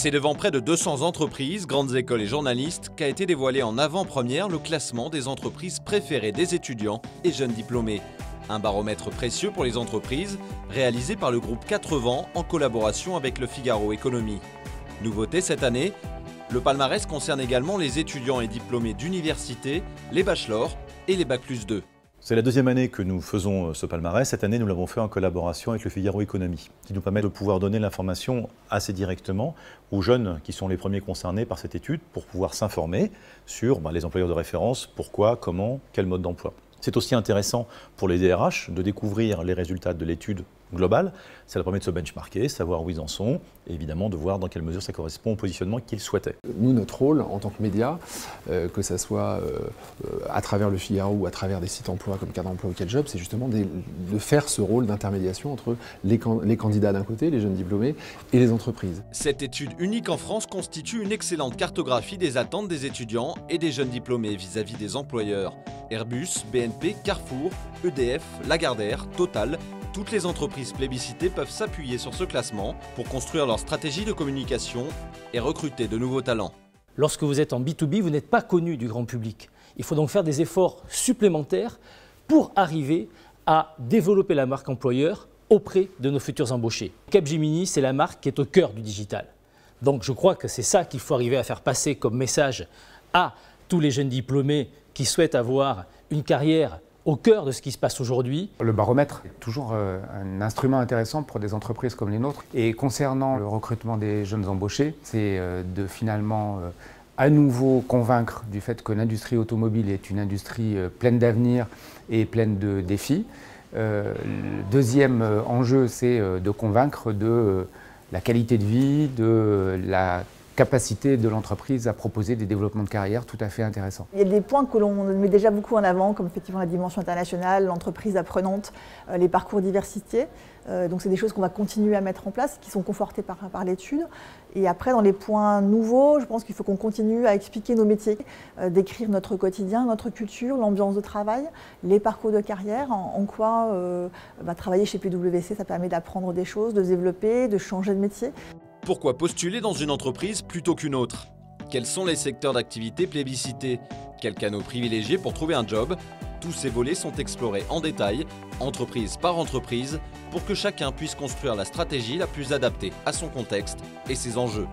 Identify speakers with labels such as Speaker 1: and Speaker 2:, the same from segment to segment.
Speaker 1: C'est devant près de 200 entreprises, grandes écoles et journalistes qu'a été dévoilé en avant-première le classement des entreprises préférées des étudiants et jeunes diplômés. Un baromètre précieux pour les entreprises, réalisé par le groupe 4 Vents en collaboration avec Le Figaro Économie. Nouveauté cette année, le palmarès concerne également les étudiants et diplômés d'université, les bachelors et les Bac+2.
Speaker 2: C'est la deuxième année que nous faisons ce palmarès. Cette année, nous l'avons fait en collaboration avec Le Figaro Économie, qui nous permet de pouvoir donner l'information assez directement aux jeunes qui sont les premiers concernés par cette étude pour pouvoir s'informer sur les employeurs de référence, pourquoi, comment, quel mode d'emploi. C'est aussi intéressant pour les DRH de découvrir les résultats de l'étude globale. Ça leur permet de se benchmarker, savoir où ils en sont et évidemment de voir dans quelle mesure ça correspond au positionnement qu'ils souhaitaient.
Speaker 3: Nous, notre rôle en tant que média, que ce soit à travers Le Figaro ou à travers des sites emploi comme Cadre Emploi ou Quel Job, c'est justement de faire ce rôle d'intermédiation entre les candidats d'un côté, les jeunes diplômés, et les entreprises.
Speaker 1: Cette étude unique en France constitue une excellente cartographie des attentes des étudiants et des jeunes diplômés vis-à-vis des employeurs. Airbus, BNP, Carrefour, EDF, Lagardère, Total, toutes les entreprises plébiscitées peuvent s'appuyer sur ce classement pour construire leur stratégie de communication et recruter de nouveaux talents.
Speaker 4: Lorsque vous êtes en B2B, vous n'êtes pas connu du grand public. Il faut donc faire des efforts supplémentaires pour arriver à développer la marque employeur auprès de nos futurs embauchés. Capgemini, c'est la marque qui est au cœur du digital. Donc je crois que c'est ça qu'il faut arriver à faire passer comme message à tous les jeunes diplômés qui souhaitent avoir une carrière au cœur de ce qui se passe aujourd'hui.
Speaker 5: Le baromètre est toujours un instrument intéressant pour des entreprises comme les nôtres. Et concernant le recrutement des jeunes embauchés, c'est de finalement à nouveau convaincre du fait que l'industrie automobile est une industrie pleine d'avenir et pleine de défis. Le deuxième enjeu, c'est de convaincre de la qualité de vie, de la capacité de l'entreprise à proposer des développements de carrière tout à fait intéressants.
Speaker 6: Il y a des points que l'on met déjà beaucoup en avant, comme effectivement la dimension internationale, l'entreprise apprenante, les parcours diversifiés. Donc c'est des choses qu'on va continuer à mettre en place, qui sont confortées par l'étude. Et après, dans les points nouveaux, je pense qu'il faut qu'on continue à expliquer nos métiers, décrire notre quotidien, notre culture, l'ambiance de travail, les parcours de carrière, en quoi travailler chez PwC, ça permet d'apprendre des choses, de se développer, de changer de métier.
Speaker 1: Pourquoi postuler dans une entreprise plutôt qu'une autre? Quels sont les secteurs d'activité plébiscités? Quels canaux privilégiés pour trouver un job? Tous ces volets sont explorés en détail, entreprise par entreprise, pour que chacun puisse construire la stratégie la plus adaptée à son contexte et ses enjeux.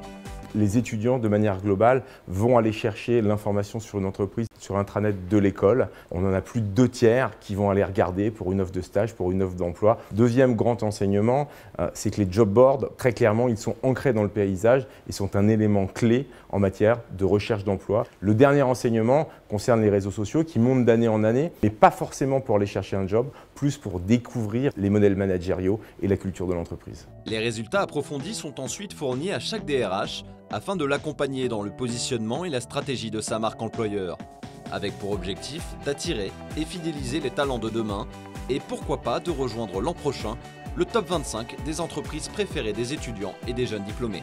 Speaker 7: Les étudiants, de manière globale, vont aller chercher l'information sur une entreprise sur l'intranet de l'école. On en a plus de 2/3 qui vont aller regarder pour une offre de stage, pour une offre d'emploi. Deuxième grand enseignement, c'est que les job boards, très clairement, ils sont ancrés dans le paysage et sont un élément clé en matière de recherche d'emploi. Le dernier enseignement concerne les réseaux sociaux qui montent d'année en année, mais pas forcément pour aller chercher un job, plus pour découvrir les modèles managériaux et la culture de l'entreprise.
Speaker 1: Les résultats approfondis sont ensuite fournis à chaque DRH afin de l'accompagner dans le positionnement et la stratégie de sa marque employeur, avec pour objectif d'attirer et fidéliser les talents de demain et pourquoi pas de rejoindre l'an prochain le top 25 des entreprises préférées des étudiants et des jeunes diplômés.